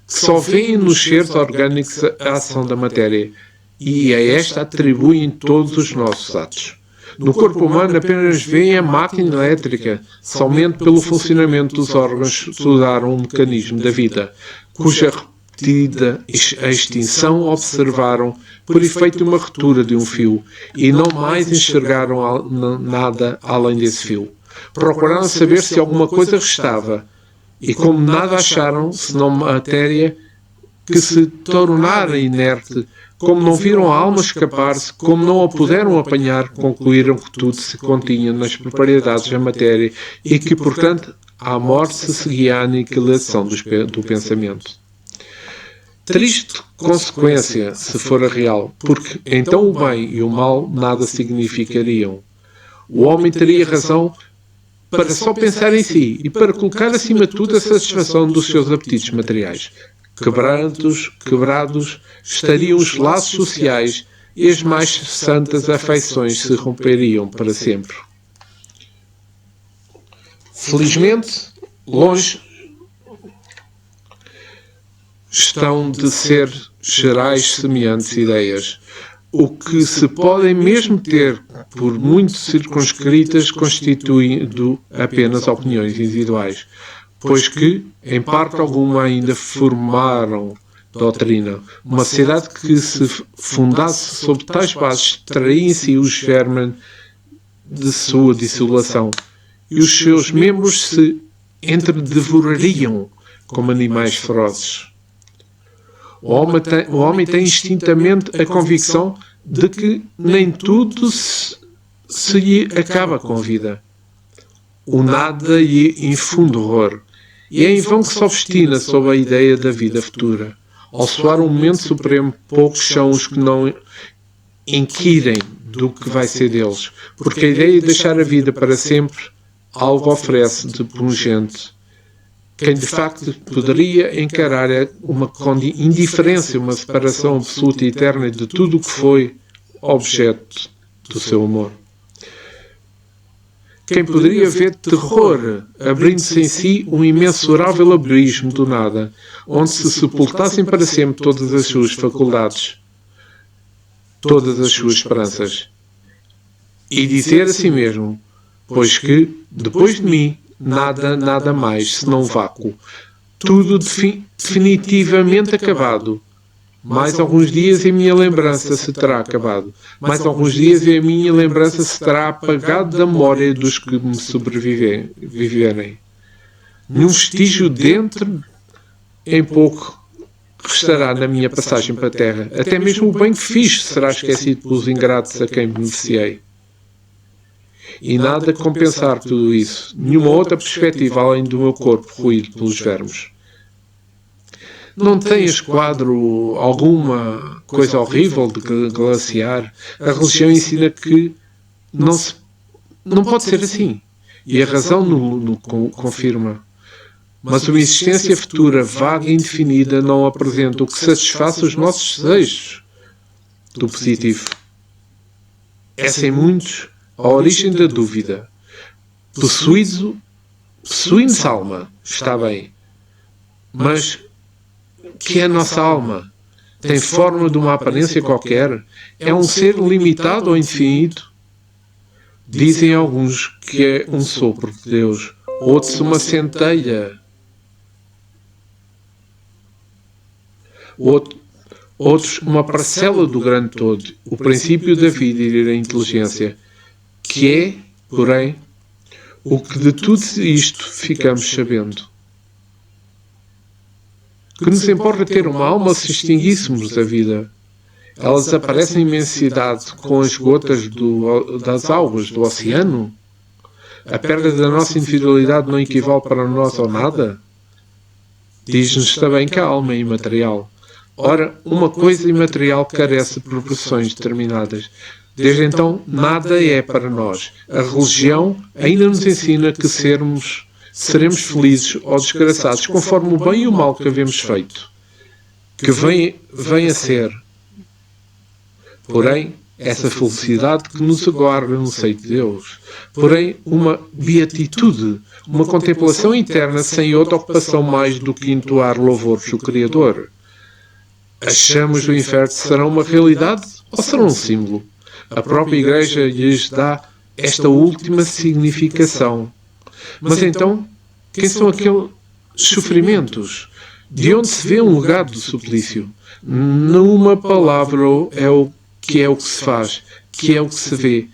A: que só veem nos seres orgânicos a ação da matéria e a esta atribuem todos os nossos atos. No corpo humano apenas veem a máquina elétrica, somente pelo funcionamento dos órgãos estudaram o mecanismo da vida, cuja repetida extinção observaram por efeito de uma ruptura de um fio e não mais enxergaram nada além desse fio. Procuraram saber se alguma coisa restava e como nada acharam senão matéria que se tornara inerte. Como não viram a alma escapar-se, como não a puderam apanhar, concluíram que tudo se continha nas propriedades da matéria e que, portanto, à morte se seguia a aniquilação do pensamento. Triste consequência, se for a real, porque então o bem e o mal nada significariam. O homem teria razão para só pensar em si e para colocar acima de tudo a satisfação dos seus apetites materiais. Quebrados estariam os laços sociais e as mais santas afeições se romperiam para sempre. Felizmente, longe estão de ser gerais semelhantes ideias, o que se podem mesmo ter, por muito circunscritas, constituindo apenas opiniões individuais, pois que, em parte alguma, ainda formaram doutrina. Uma sociedade que se fundasse sobre tais bases traria em si os germes de sua dissolução, e os seus membros se entredevorariam como animais ferozes. O homem tem instintamente a convicção de que nem tudo se acaba com a vida. O nada lhe infunde horror, e é em vão que se obstina sob a ideia da vida futura. Ao soar um momento supremo, poucos são os que não inquirem do que vai ser deles, porque a ideia de deixar a vida para sempre algo oferece de pungente. Quem de facto poderia encarar uma indiferença, uma separação absoluta e eterna de tudo o que foi objeto do seu amor. Quem poderia ver terror, abrindo-se em si um imensurável abismo do nada, onde se sepultassem para sempre todas as suas faculdades, todas as suas esperanças. E dizer a si mesmo, pois que, depois de mim, nada mais, senão um vácuo. Tudo definitivamente acabado. Mais alguns dias e a minha lembrança se terá acabado. Mais alguns dias e a minha lembrança se terá apagado da memória dos que me sobreviverem. Nenhum vestígio dentro, em pouco, restará na minha passagem para a terra. Até mesmo o bem que fiz será esquecido pelos ingratos a quem beneficiei. E nada compensar tudo isso. Nenhuma outra perspectiva além do meu corpo ruído pelos vermes. Não tens quadro alguma coisa horrível de glaciar? A religião ensina que não pode ser assim. E a razão no confirma. Mas uma existência futura, vaga e indefinida, não apresenta o que satisfaça os nossos desejos do positivo. É sem muitos a origem da dúvida. Possuímos alma, está bem. Mas que é a nossa alma? Tem forma de uma aparência qualquer? É um ser limitado ou infinito? Dizem alguns que é um sopro de Deus, outros uma centelha, outros uma parcela do grande todo, o princípio da vida e da inteligência, que é, porém, o que de tudo isto ficamos sabendo. Que nos importa ter uma alma se extinguíssemos a vida? Elas aparecem em imensidade com as gotas das águas do oceano? A perda da nossa individualidade não equivale para nós ao nada? Diz-nos também que a alma é imaterial. Ora, uma coisa imaterial carece de proporções determinadas. Desde então, nada é para nós. A religião ainda nos ensina que seremos felizes ou desgraçados conforme o bem e o mal que havemos feito. Que vem a ser. Porém, essa felicidade que nos aguarda no seio de Deus. Porém, uma beatitude, uma contemplação interna sem outra ocupação mais do que entoar louvores do Criador. As chamas do inferno serão uma realidade ou serão um símbolo? A própria Igreja lhes dá esta última significação. Mas então, quem são aqueles sofrimentos? De onde se vê um legado do suplício? Numa palavra é o que se faz, que é o que se vê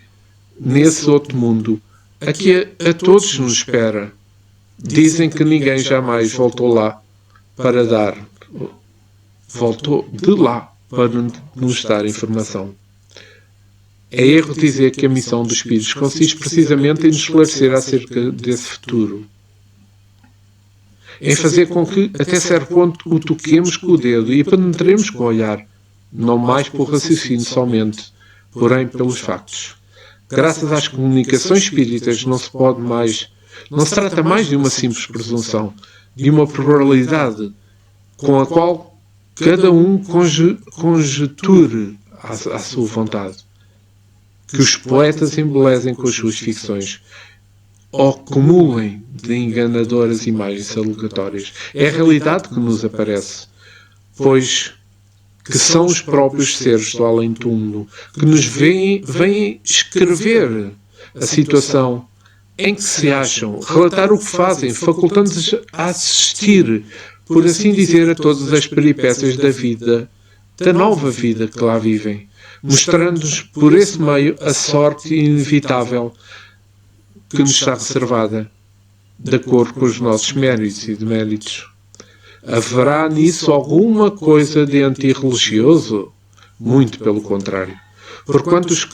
A: nesse outro mundo, a que a todos nos espera. Dizem que ninguém jamais voltou lá para dar, voltou de lá para nos dar informação. É erro dizer que a missão dos Espíritos consiste precisamente em nos esclarecer acerca desse futuro. Em fazer com que, até certo ponto, o toquemos com o dedo e penetremos com o olhar, não mais por raciocínio somente, porém pelos factos. Graças às comunicações espíritas não se trata mais de uma simples presunção, de uma probabilidade com a qual cada um conjeture à sua vontade. Que os poetas embelezem com as suas ficções, ou acumulem de enganadoras imagens aleatórias. É a realidade que nos aparece, pois que são os próprios seres do além-túmulo que nos vêm escrever a situação em que se acham, relatar o que fazem, facultando-nos a assistir, por assim dizer, a todas as peripécias da vida, da nova vida que lá vivem, mostrando-nos por esse meio a sorte inevitável que nos está reservada, de acordo com os nossos méritos e deméritos. Haverá nisso alguma coisa de antirreligioso? Muito pelo contrário. Porquanto os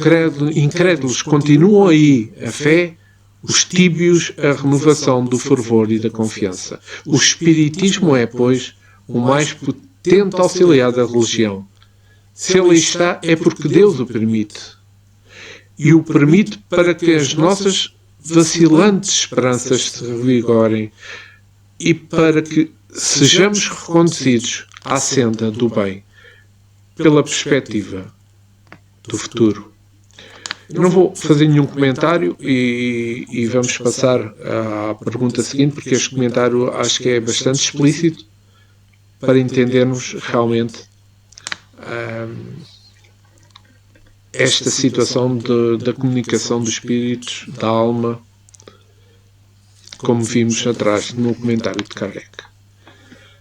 A: incrédulos continuam aí a fé, os tíbios a renovação do fervor e da confiança. O Espiritismo é, pois, o mais potente auxiliar da religião. Se ele está, é porque Deus o permite. E o permite para que as nossas vacilantes esperanças se revigorem e para que sejamos reconduzidos à senda do bem pela perspectiva do futuro. Eu não vou fazer nenhum comentário e vamos passar à pergunta seguinte, porque este comentário acho que é bastante explícito para entendermos realmente esta situação da comunicação dos espíritos, da alma, como vimos atrás no comentário de Kardec.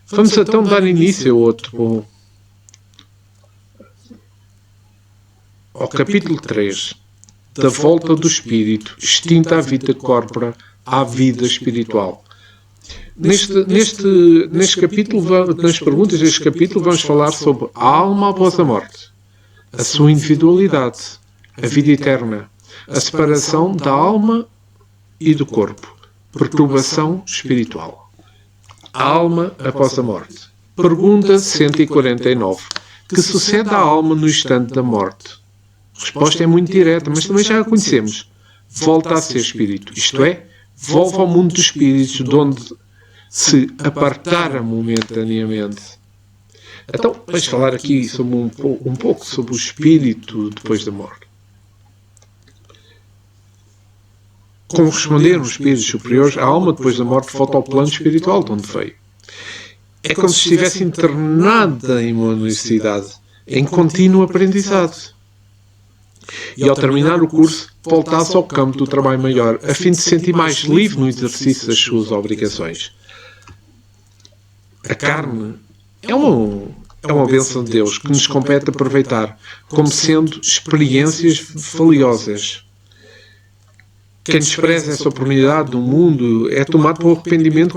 A: Vamos então dar início ao capítulo 3, da volta do espírito, extinta a vida corpórea à vida espiritual. Neste capítulo, nas perguntas deste capítulo, vamos falar sobre a alma após a morte, a sua individualidade, a vida eterna, a separação da alma e do corpo, perturbação espiritual. A alma após a morte. Pergunta 149. Que sucede à alma no instante da morte? A resposta é muito direta, mas também já a conhecemos. Volta a ser espírito, isto é, volta ao mundo dos espíritos, de onde se apartara momentaneamente. Então, vamos falar aqui sobre um pouco sobre o espírito depois da morte. Como responderam os espíritos superiores, a alma depois da morte volta ao plano espiritual de onde veio. É como se estivesse internada em uma universidade, em contínuo aprendizado. E ao terminar o curso, voltasse ao campo do trabalho maior, a fim de se sentir mais livre no exercício das suas obrigações. A carne é uma bênção de Deus que nos compete aproveitar como sendo experiências valiosas. Quem despreza essa oportunidade do mundo é tomado por arrependimento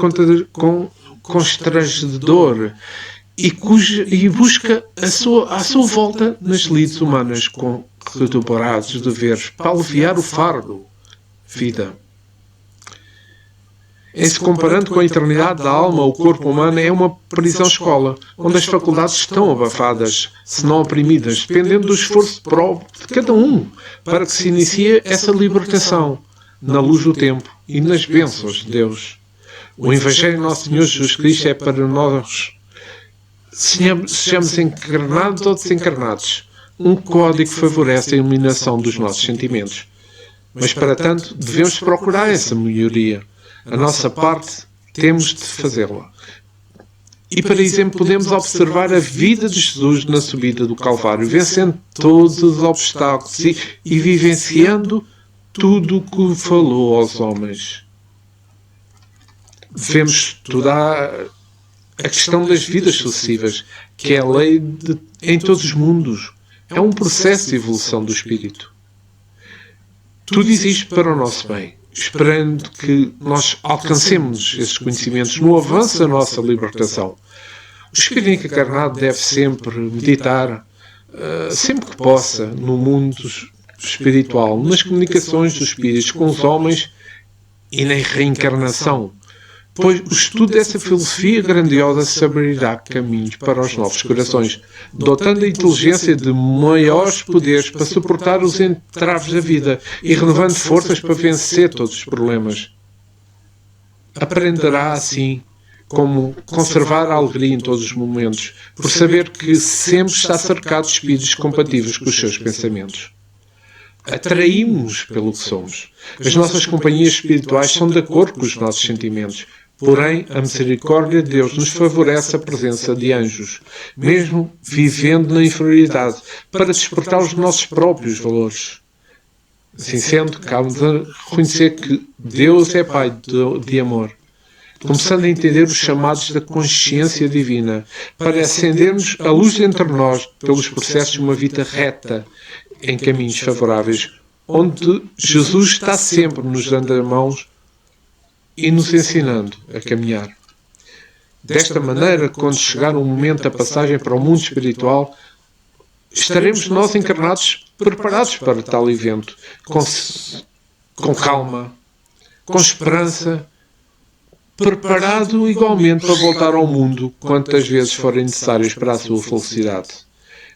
A: constrangedor e busca à sua volta nas lides humanas com redobrados deveres para aliviar o fardo. Vida. Em se comparando com a eternidade da alma, o corpo humano é uma prisão-escola, onde as faculdades estão abafadas, se não oprimidas, dependendo do esforço próprio de cada um, para que se inicie essa libertação, na luz do tempo e nas bênçãos de Deus. O Evangelho de Nosso Senhor Jesus Cristo é para nós, sejamos encarnados ou desencarnados, um código que favorece a iluminação dos nossos sentimentos. Mas, para tanto, devemos procurar essa melhoria. A nossa parte, temos de fazê-la. E, para exemplo, podemos observar a vida de Jesus na subida do Calvário, vencendo todos os obstáculos e vivenciando tudo o que falou aos homens. Devemos estudar a questão das vidas sucessivas, que é a lei em todos os mundos. É um processo de evolução do espírito. Tudo existe para o nosso bem, esperando que nós alcancemos esses conhecimentos no avanço da nossa libertação. O espírito encarnado deve sempre meditar, sempre que possa, no mundo espiritual, nas comunicações dos espíritos com os homens e na reencarnação, pois o estudo dessa filosofia grandiosa se abrirá caminhos para os novos corações, dotando a inteligência de maiores poderes para suportar os entraves da vida e renovando forças para vencer todos os problemas. Aprenderá, assim, como conservar a alegria em todos os momentos, por saber que sempre está cercado de espíritos compatíveis com os seus pensamentos. Atraímos pelo que somos. As nossas companhias espirituais são de acordo com os nossos sentimentos. Porém, a misericórdia de Deus nos favorece a presença de anjos, mesmo vivendo na inferioridade, para despertar os nossos próprios valores. Assim sendo, cabe-nos a reconhecer que Deus é Pai de amor, começando a entender os chamados da consciência divina, para acendermos a luz entre nós pelos processos de uma vida reta, em caminhos favoráveis, onde Jesus está sempre nos dando as mãos e nos ensinando a caminhar. Desta maneira, quando chegar o momento da passagem para o mundo espiritual, estaremos nós encarnados preparados para tal evento, com calma, com esperança, preparado igualmente para voltar ao mundo quantas vezes forem necessárias para a sua felicidade.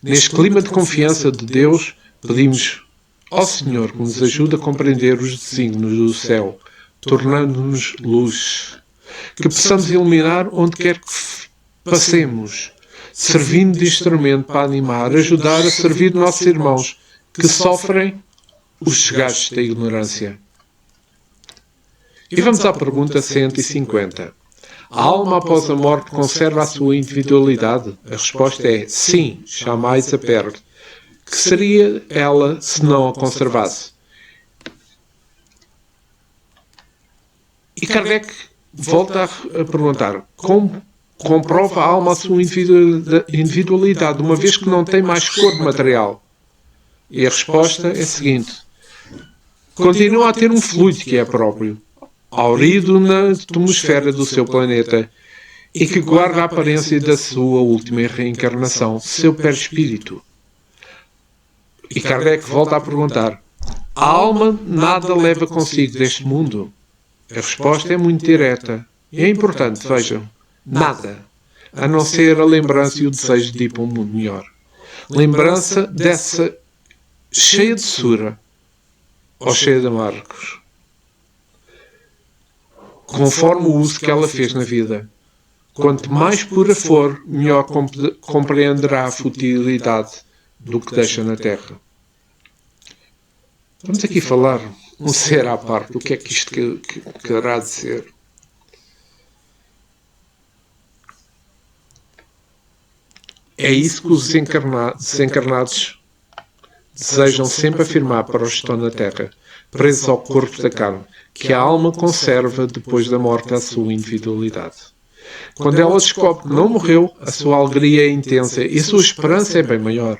A: Neste clima de confiança de Deus, pedimos ao Senhor que nos ajude a compreender os desígnios do céu, tornando-nos luz, que possamos iluminar onde quer que passemos, servindo de instrumento para animar, ajudar a servir nossos irmãos que sofrem os desgastes da ignorância. E vamos à pergunta 150. A alma após a morte conserva a sua individualidade? A resposta é sim, jamais a perde. Que seria ela se não a conservasse? E Kardec volta a perguntar: como comprova a alma a sua individualidade, uma vez que não tem mais corpo material? E a resposta é a seguinte: continua a ter um fluido que é próprio, aurido na atmosfera do seu planeta, e que guarda a aparência da sua última reencarnação, seu perispírito. E Kardec volta a perguntar: a alma nada leva consigo deste mundo? A resposta é muito direta e é importante, vejam, nada, a não ser a lembrança e o desejo de ir para um mundo melhor. Lembrança dessa cheia de sura ou cheia de amargos, conforme o uso que ela fez na vida. Quanto mais pura for, melhor compreenderá a futilidade do que deixa na Terra. Vamos aqui falar um ser à parte. O que é que isto quererá dizer? É isso que os desencarnados desejam sempre afirmar para os que estão na Terra, presos ao corpo da carne, que a alma conserva depois da morte a sua individualidade. Quando ela descobre que não morreu, a sua alegria é intensa e a sua esperança é bem maior.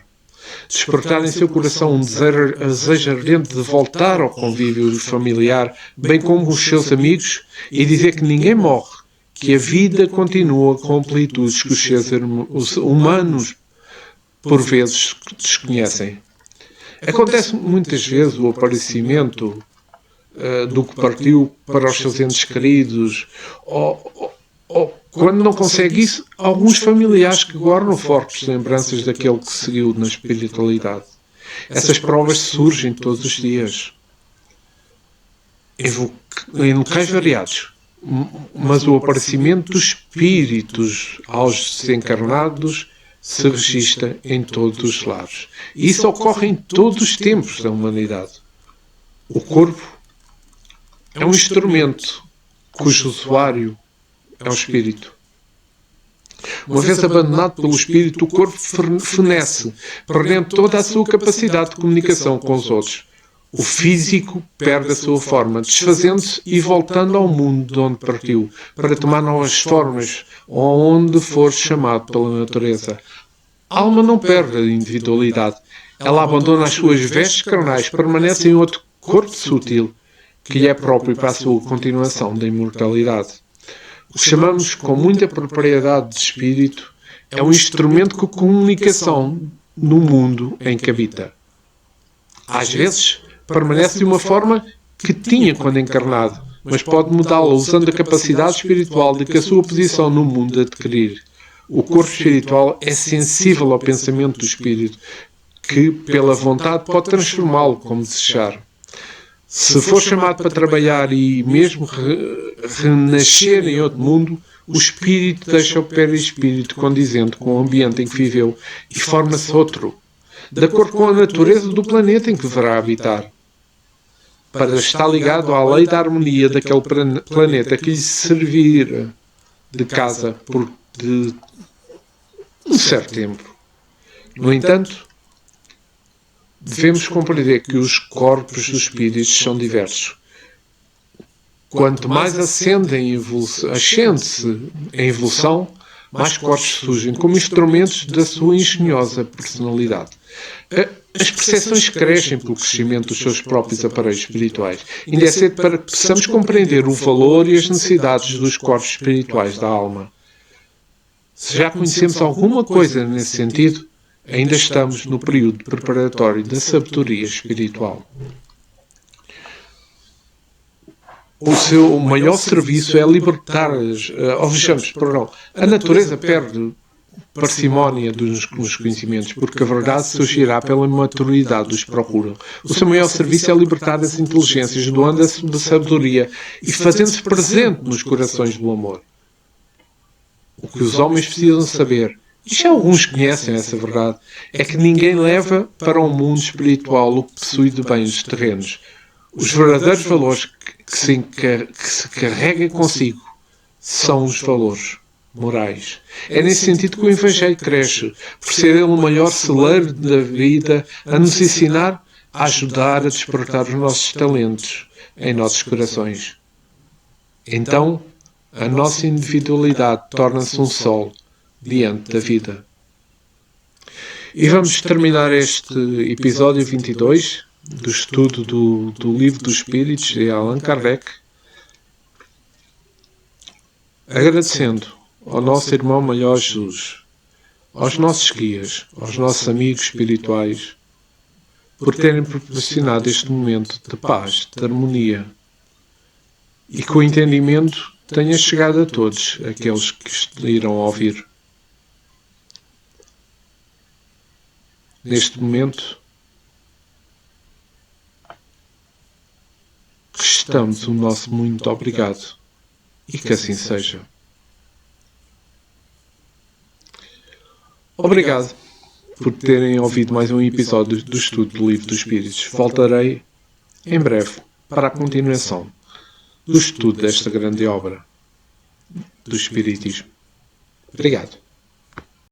A: Despertar em seu coração um desejo ardente de voltar ao convívio familiar, bem como os seus amigos, e dizer que ninguém morre, que a vida continua com amplitudes que os seres humanos, por vezes, desconhecem. Acontece muitas vezes o aparecimento do que partiu para os seus entes queridos, ou quando não consegue isso, alguns familiares que guardam fortes lembranças daquele que seguiu na espiritualidade. Essas provas surgem todos os dias, em locais variados, mas o aparecimento dos espíritos aos desencarnados se registra em todos os lados. E isso ocorre em todos os tempos da humanidade. O corpo é um instrumento cujo usuário é o espírito. Uma vez abandonado pelo espírito, o corpo fenece, perdendo toda a sua capacidade de comunicação com os outros. O físico perde a sua forma, desfazendo-se e voltando ao mundo de onde partiu, para tomar novas formas, onde for chamado pela natureza. A alma não perde a individualidade. Ela abandona as suas vestes carnais, permanece em outro corpo sutil, que lhe é próprio para a sua continuação da imortalidade. O que chamamos com muita propriedade de espírito é um instrumento de comunicação no mundo em que habita. Às vezes, permanece de uma forma que tinha quando encarnado, mas pode mudá-la usando a capacidade espiritual de que a sua posição no mundo adquirir. O corpo espiritual é sensível ao pensamento do espírito, que, pela vontade, pode transformá-lo como desejar. Se for chamado para trabalhar e mesmo renascer em outro mundo, o espírito deixa o perispírito condizente com o ambiente em que viveu e forma-se outro, de acordo com a natureza do planeta em que deverá habitar, para estar ligado à lei da harmonia daquele planeta que lhe servir de casa por um certo tempo. No entanto, devemos compreender que os corpos dos espíritos são diversos. Quanto mais ascende-se em evolução, mais corpos surgem como instrumentos da sua engenhosa personalidade. As percepções crescem pelo crescimento dos seus próprios aparelhos espirituais. Ainda é cedo para que possamos compreender o valor e as necessidades dos corpos espirituais da alma. Se já conhecemos alguma coisa nesse sentido, ainda estamos no período preparatório da sabedoria espiritual. O seu maior serviço é libertar a natureza perde parcimónia dos conhecimentos, porque a verdade surgirá pela maturidade dos que procuram. O seu maior serviço é libertar as inteligências, doando-se da sabedoria e fazendo-se presente nos corações do amor. O que os homens precisam saber, e já alguns conhecem essa verdade, é que ninguém leva para o mundo espiritual o que possui de bens terrenos. Os verdadeiros valores que se carrega consigo são os valores morais. É nesse sentido que o Evangelho cresce, por ser ele o maior celeiro da vida, a nos ensinar a ajudar a despertar os nossos talentos em nossos corações. Então, a nossa individualidade torna-se um sol diante da vida. E vamos terminar este episódio 22 do estudo do Livro dos Espíritos de Allan Kardec, agradecendo ao nosso irmão maior Jesus, aos nossos guias, aos nossos amigos espirituais, por terem proporcionado este momento de paz, de harmonia, e que o entendimento tenha chegado a todos aqueles que irão ouvir. Neste momento, restamos o nosso muito obrigado e que assim seja. Obrigado por terem ouvido mais um episódio do estudo do Livro dos Espíritos. Voltarei em breve para a continuação do estudo desta grande obra do Espiritismo. Obrigado.